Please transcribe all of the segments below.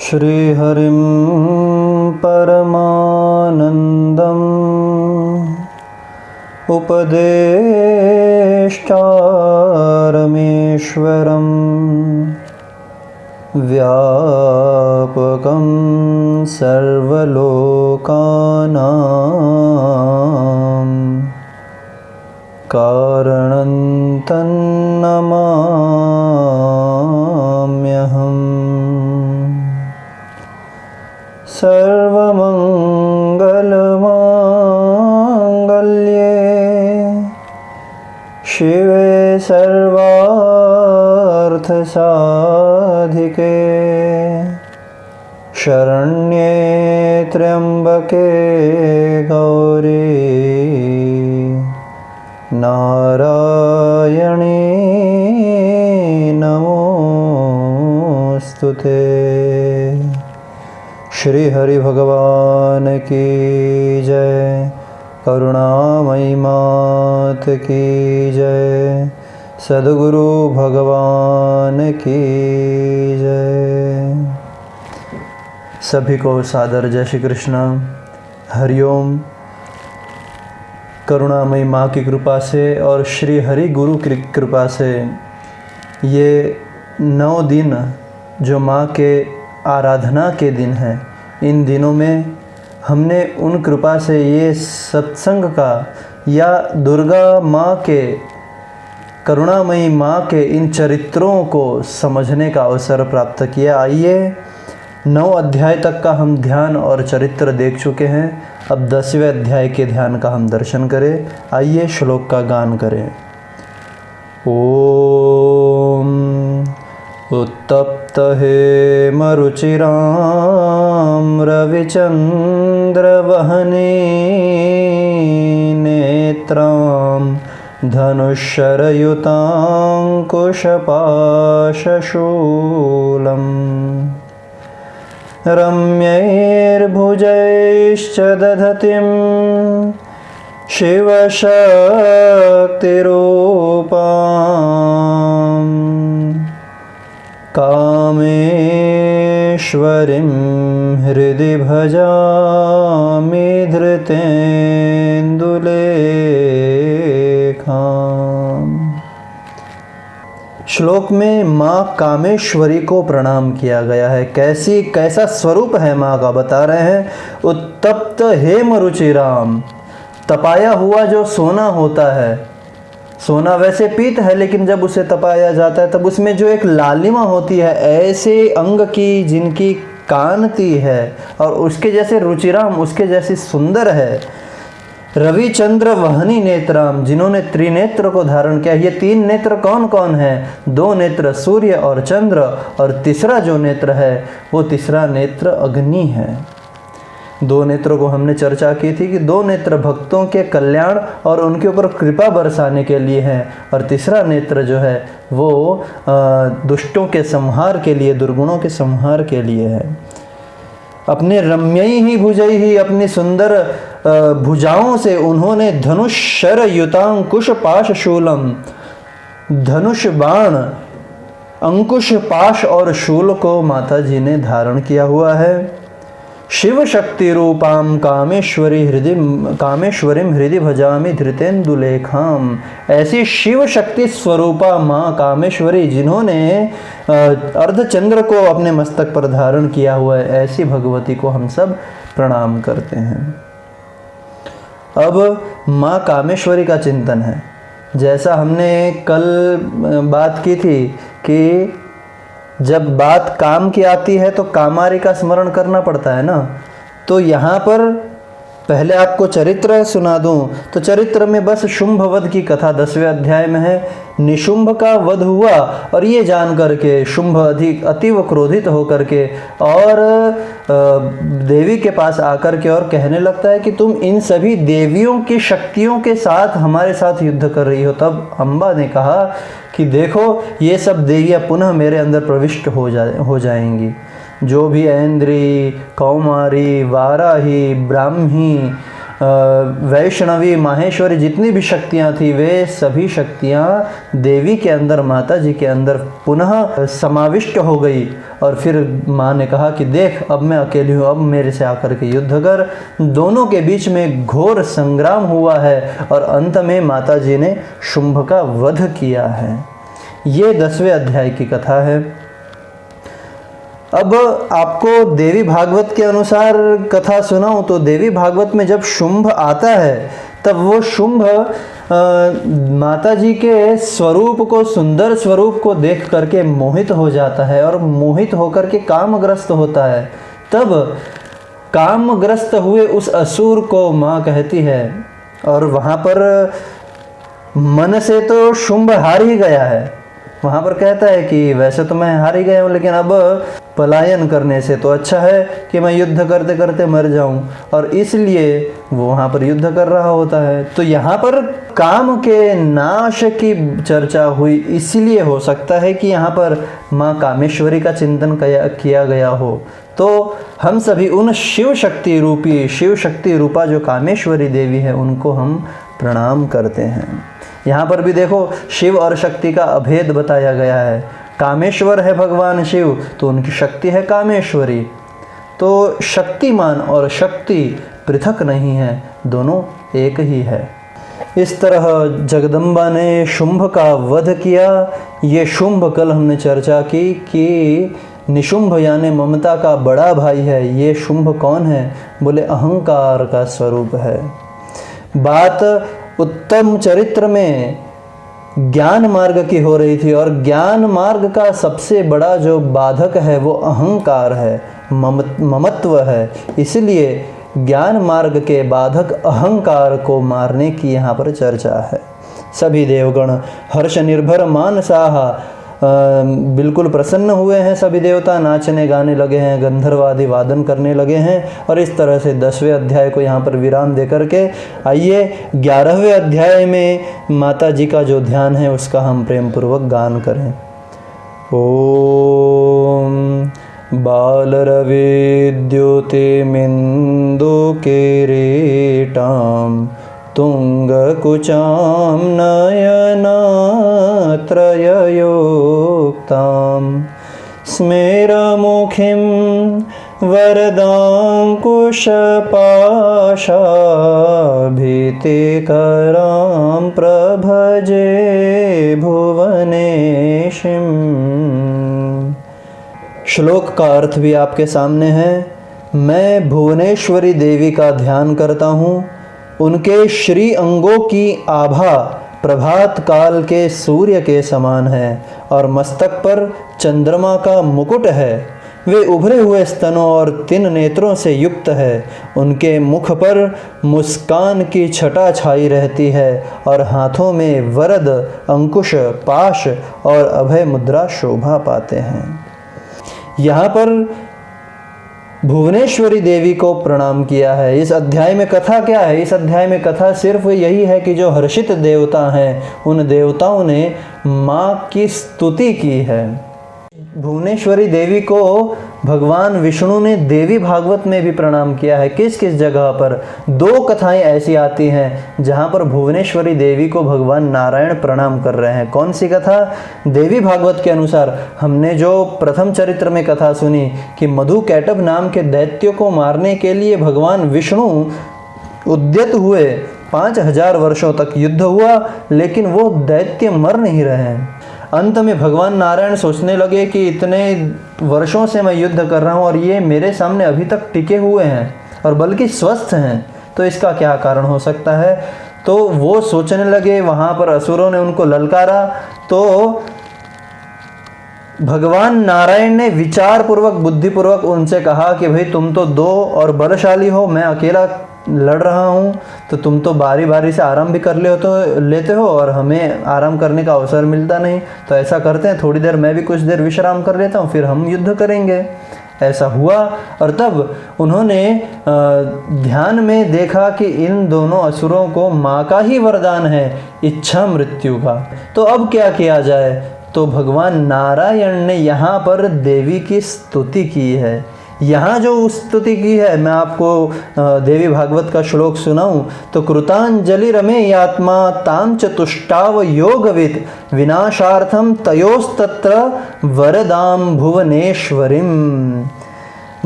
श्रीहरिं परमानन्दम् उपदेष्टारमेश्वरं व्यापकं सर्वलोकानां कारणं तन्नमाम्यहम्। सर्वमङ्गलमाङ्गल्ये शिवे सर्वार्थसाधिके शरण्ये त्र्यम्बके गौरी नारायणी नमोस्तुते। श्री हरि भगवान की जय, करुणामयी मात की जय, सद्गुरु भगवान की जय। सभी को सादर जय श्री कृष्ण, हरिओम। करुणामयी माँ की कृपा से और श्री हरि गुरु की कृपा से ये 9 दिन जो माँ के आराधना के दिन हैं, इन दिनों में हमने उन कृपा से ये सत्संग का या दुर्गा माँ के, करुणामयी माँ के इन चरित्रों को समझने का अवसर प्राप्त किया। आइए 9 अध्याय तक का हम ध्यान और चरित्र देख चुके हैं, अब 10वें अध्याय के ध्यान का हम दर्शन करें। आइए श्लोक का गान करें। ओम उत्तप्त हेमरुचिरां रविचन्द्रवहने नेत्रां धनुषरयुताङ्कुशपाशशूलम् रम्यैर्भुजैश्च दधतीं शिवशक्तिरूपां कामेश्वरीं हृदि भजामि धृतेन्दुलेखाम्। श्लोक में माँ कामेश्वरी को प्रणाम किया गया है। कैसा स्वरूप है माँ का बता रहे हैं। उत्तप्त हेम रुचिराम, तपाया हुआ जो सोना होता है, सोना वैसे पीत है लेकिन जब उसे तपाया जाता है तब उसमें जो एक लालिमा होती है, ऐसे अंग की जिनकी कांति है और उसके जैसे रुचिराम, उसके जैसी सुंदर है। रविचंद्र वहनी नेत्राम, जिन्होंने त्रिनेत्र को धारण किया। ये 3 नेत्र कौन कौन है? 2 नेत्र सूर्य और चंद्र, और तीसरा जो नेत्र है वो तीसरा नेत्र अग्नि है। 2 नेत्रों को हमने चर्चा की थी कि 2 नेत्र भक्तों के कल्याण और उनके ऊपर कृपा बरसाने के लिए हैं, और तीसरा नेत्र जो है वो दुष्टों के संहार के लिए, दुर्गुणों के संहार के लिए है। अपने रम्यई ही भुजई ही, अपनी सुंदर भुजाओं से उन्होंने धनुष शर युतांकुश पाश शूलम, धनुष बाण, अंकुश, पाश और शूल को माता जी ने धारण किया हुआ है। शिव शक्ति रूपाम कामेश्वरीम हृदि भजामि धृतेन्दुलेखाम, ऐसी शिव शक्ति स्वरूपा माँ कामेश्वरी जिन्होंने अर्धचंद्र को अपने मस्तक पर धारण किया हुआ है, ऐसी भगवती को हम सब प्रणाम करते हैं। अब माँ कामेश्वरी का चिंतन है। जैसा हमने कल बात की थी कि जब बात काम की आती है तो कामारी का स्मरण करना पड़ता है ना। तो यहाँ पर पहले आपको चरित्र सुना दूं तो चरित्र में बस शुंभ वध की कथा 10वें अध्याय में है। निशुंभ का वध हुआ और ये जान करके शुंभ अतीव क्रोधित होकर के और देवी के पास आकर के और कहने लगता है कि तुम इन सभी देवियों की शक्तियों के साथ हमारे साथ युद्ध कर रही हो। तब अम्बा ने कहा कि देखो ये सब देवियाँ पुनः मेरे अंदर प्रविष्ट हो जाएंगी। जो भी ऐन्द्री, कौमारी, वाराही, ब्राह्मी वैष्णवी, माहेश्वरी जितनी भी शक्तियाँ थी वे सभी शक्तियाँ देवी के अंदर, माता जी के अंदर पुनः समाविष्ट हो गई। और फिर माँ ने कहा कि देख अब मैं अकेली हूँ, अब मेरे से आकर के युद्ध कर। दोनों के बीच में घोर संग्राम हुआ है और अंत में माता जी ने शुंभ का वध किया है। ये 10वें अध्याय की कथा है। अब आपको देवी भागवत के अनुसार कथा सुनाऊं तो देवी भागवत में जब शुंभ आता है तब वो शुंभ माता जी के स्वरूप को, सुंदर स्वरूप को देख करके मोहित हो जाता है और मोहित होकर के कामग्रस्त होता है। तब कामग्रस्त हुए उस असुर को माँ कहती है, और वहाँ पर मन से तो शुंभ हार ही गया है। वहाँ पर कहता है कि वैसे तो मैं हार ही गया हूँ, लेकिन अब पलायन करने से तो अच्छा है कि मैं युद्ध करते करते मर जाऊं, और इसलिए वो वहाँ पर युद्ध कर रहा होता है। तो यहाँ पर काम के नाश की चर्चा हुई, इसलिए हो सकता है कि यहाँ पर माँ कामेश्वरी का चिंतन किया गया हो। तो हम सभी उन शिव शक्ति रूपा जो कामेश्वरी देवी है उनको हम प्रणाम करते हैं। यहाँ पर भी देखो शिव और शक्ति का अभेद बताया गया है। कामेश्वर है भगवान शिव तो उनकी शक्ति है कामेश्वरी। तो शक्तिमान और शक्ति पृथक नहीं है, दोनों एक ही है। इस तरह जगदम्बा ने शुंभ का वध किया। ये शुंभ कल हमने चर्चा की कि निशुंभ यानी ममता का बड़ा भाई है। ये शुंभ कौन है? बोले अहंकार का स्वरूप है। बात उत्तम चरित्र में ज्ञान मार्ग की हो रही थी, और ज्ञान मार्ग का सबसे बड़ा जो बाधक है वो अहंकार है, ममत्व है। इसलिए ज्ञान मार्ग के बाधक अहंकार को मारने की यहाँ पर चर्चा है। सभी देवगण हर्ष निर्भर मानसाहा, बिल्कुल प्रसन्न हुए हैं। सभी देवता नाचने गाने लगे हैं, गंधर्वादि वादन करने लगे हैं। और इस तरह से 10वें अध्याय को यहाँ पर विराम दे करके आइए 11वें अध्याय में माता जी का जो ध्यान है उसका हम प्रेम पूर्वक गान करें। ओम बालरविद्युतिमिन्दुकिरीटां तुंगकुचां नयनात्रययुक्तां स्मेरमुखीं वरदाङ्कुशपाशाभीतिकरां प्रभजे भुवनेशीम्। श्लोक का अर्थ भी आपके सामने है। मैं भुवनेश्वरी देवी का ध्यान करता हूँ। उनके श्री अंगों की आभा प्रभात काल के सूर्य के समान है और मस्तक पर चंद्रमा का मुकुट है। वे उभरे हुए स्तनों और 3 नेत्रों से युक्त है। उनके मुख पर मुस्कान की छटा छाई रहती है और हाथों में वरद, अंकुश, पाश और अभय मुद्रा शोभा पाते हैं। यहाँ पर भुवनेश्वरी देवी को प्रणाम किया है। इस अध्याय में कथा क्या है? इस अध्याय में कथा सिर्फ यही है कि जो हर्षित देवता हैं उन देवताओं ने माँ की स्तुति की है। भुवनेश्वरी देवी को भगवान विष्णु ने देवी भागवत में भी प्रणाम किया है। किस किस जगह पर? 2 कथाएं ऐसी आती हैं जहां पर भुवनेश्वरी देवी को भगवान नारायण प्रणाम कर रहे हैं। कौन सी कथा? देवी भागवत के अनुसार हमने जो प्रथम चरित्र में कथा सुनी कि मधु कैटभ नाम के दैत्य को मारने के लिए भगवान विष्णु उद्यत हुए। 5000 वर्षों तक युद्ध हुआ लेकिन वो दैत्य मर नहीं रहे हैं। अंत में भगवान नारायण सोचने लगे कि इतने वर्षों से मैं युद्ध कर रहा हूँ और ये मेरे सामने अभी तक टिके हुए हैं और बल्कि स्वस्थ हैं, तो इसका क्या कारण हो सकता है? तो वो सोचने लगे। वहाँ पर असुरों ने उनको ललकारा तो भगवान नारायण ने विचार पूर्वक, बुद्धिपूर्वक उनसे कहा कि भाई तुम तो 2 और बलशाली हो, मैं अकेला लड़ रहा हूँ, तो तुम तो बारी बारी से आराम भी कर लेते हो और हमें आराम करने का अवसर मिलता नहीं। तो ऐसा करते हैं, थोड़ी देर मैं भी कुछ देर विश्राम कर लेता हूँ, फिर हम युद्ध करेंगे। ऐसा हुआ और तब उन्होंने ध्यान में देखा कि इन दोनों असुरों को माँ का ही वरदान है, इच्छा मृत्यु का। तो अब क्या किया जाए? तो भगवान नारायण ने यहाँ पर देवी की स्तुति की है। यहाँ जो स्तुति की है, मैं आपको देवी भागवत का श्लोक सुनाऊं तो कृतांजलि रमे यात्मा ताम च तुष्टाव योगविद विनाशार्थम तयोस्तत्र वरदाम भुवनेश्वरीम।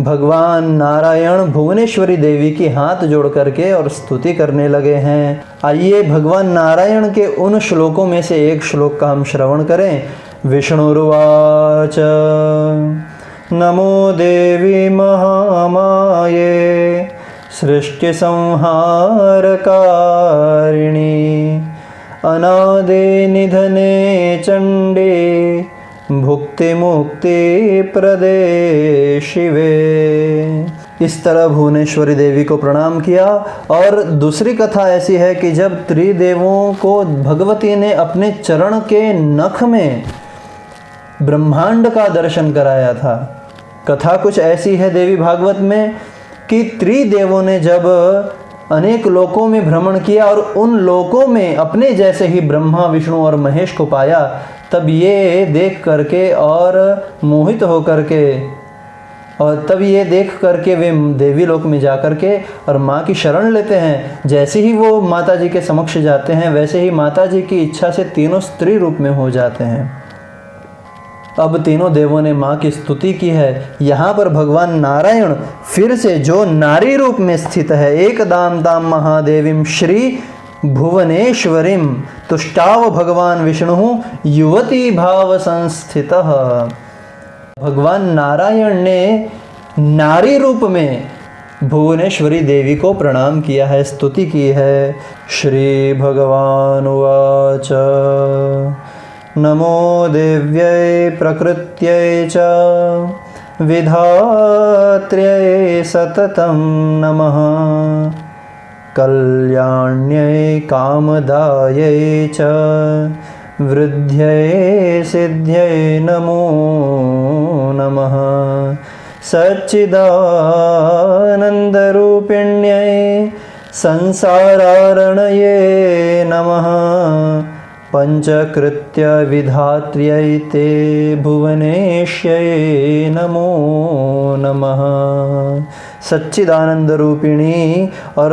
भगवान नारायण भुवनेश्वरी देवी की हाथ जोड़ करके और स्तुति करने लगे हैं। आइए भगवान नारायण के उन श्लोकों में से एक श्लोक का हम श्रवण करें। विष्णुर्वाच नमो देवी महामाये सृष्टि संहार कारिणी अनादि निधने चंडे भुक्ति मुक्ति प्रदे शिवे। इस तरह भुवनेश्वरी देवी को प्रणाम किया। और दूसरी कथा ऐसी है कि जब त्रिदेवों को भगवती ने अपने चरण के नख में ब्रह्मांड का दर्शन कराया था। कथा कुछ ऐसी है देवी भागवत में कि त्रिदेवों ने जब अनेक लोकों में भ्रमण किया और उन लोकों में अपने जैसे ही ब्रह्मा विष्णु और महेश को पाया, तब ये देख करके और मोहित हो करके और तब ये देख करके वे देवी लोक में जा करके और माँ की शरण लेते हैं। जैसे ही वो माता जी के समक्ष जाते हैं वैसे ही माता जी की इच्छा से तीनों स्त्री रूप में हो जाते हैं। अब तीनों देवों ने माँ की स्तुति की है। यहाँ पर भगवान नारायण फिर से जो नारी रूप में स्थित है, एक दाम ताम महादेवीम श्री भुवनेश्वरीम तुष्टाव भगवान विष्णु युवती भाव संस्थितः। भगवान नारायण ने नारी रूप में भुवनेश्वरी देवी को प्रणाम किया है, स्तुति की है। श्री भगवान उवाच नमो देव्यै प्रकृत्यै च विधात्र्यै सततं नमः कल्याण्यै कामदायै च वृद्ध्यै सिद्ध्यै नमो नमः सच्चिदानन्दरूपिण्यै संसारारणये नमः पंचकृत्य विधात्र्यै ते भुवनेश्यै नमो नमः। सच्चिदानंद रूपिणी और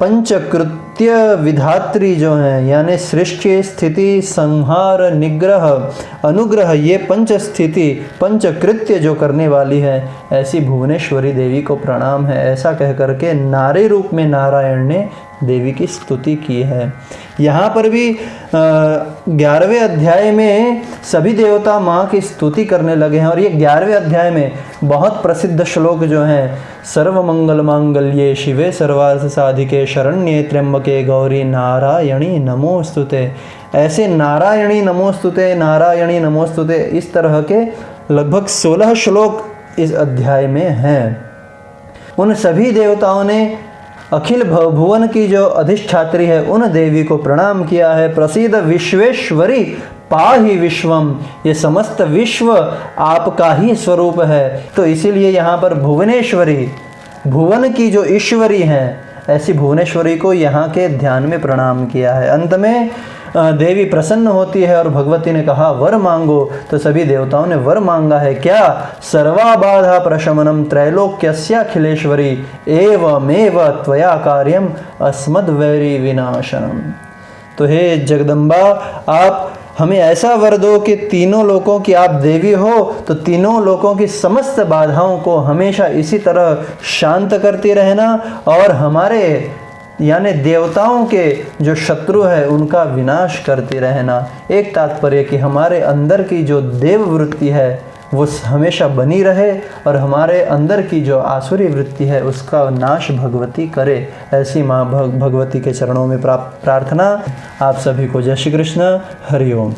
पंचकृत्य विधात्री जो हैं, यानी सृष्टि स्थिति संहार निग्रह अनुग्रह, ये पंच स्थिति पंचकृत्य जो करने वाली है, ऐसी भुवनेश्वरी देवी को प्रणाम है। ऐसा कह करके नारी रूप में नारायण ने देवी की स्तुति की है। यहाँ पर भी 11वें अध्याय में सभी देवता माँ की स्तुति करने लगे हैं। और ये 11वें अध्याय में बहुत प्रसिद्ध श्लोक जो हैं, सर्वमंगल मांगल्ये शिवे सर्वार्थ साधिके शरण्ये त्र्यंबके गौरी नारायणी नमोस्तुते। ऐसे नारायणी नमोस्तुते, नारायणी नमोस्तुते, इस तरह के लगभग 16 श्लोक इस अध्याय में हैं। उन सभी देवताओं ने अखिल भुवन की जो अधिष्ठात्री है उन देवी को प्रणाम किया है। प्रसिद्ध विश्वेश्वरी पाहि विश्वम, ये समस्त विश्व आपका ही स्वरूप है। तो इसीलिए यहाँ पर भुवनेश्वरी, भुवन की जो ईश्वरी हैं, ऐसी भुवनेश्वरी को यहाँ के ध्यान में प्रणाम किया है। अंत में देवी प्रसन्न होती है और भगवती ने कहा वर मांगो, तो सभी देवताओं ने वर मांगा है। क्या? सर्वाबाधा प्रशमनम त्रैलोक्यस्याखिलेश्वरी एवमेव त्वया कार्यम अस्मद्वैरी विनाशनम। तो हे जगदम्बा, आप हमें ऐसा वर दो कि तीनों लोकों की आप देवी हो, तो तीनों लोकों की समस्त बाधाओं को हमेशा इसी तरह शांत करती रहना और हमारे यानी देवताओं के जो शत्रु है उनका विनाश करती रहना। एक तात्पर्य कि हमारे अंदर की जो देव वृत्ति है वो हमेशा बनी रहे और हमारे अंदर की जो आसुरी वृत्ति है उसका नाश भगवती करे। ऐसी माँ भगवती के चरणों में प्रार्थना। आप सभी को जय श्री कृष्ण, हरि ओम।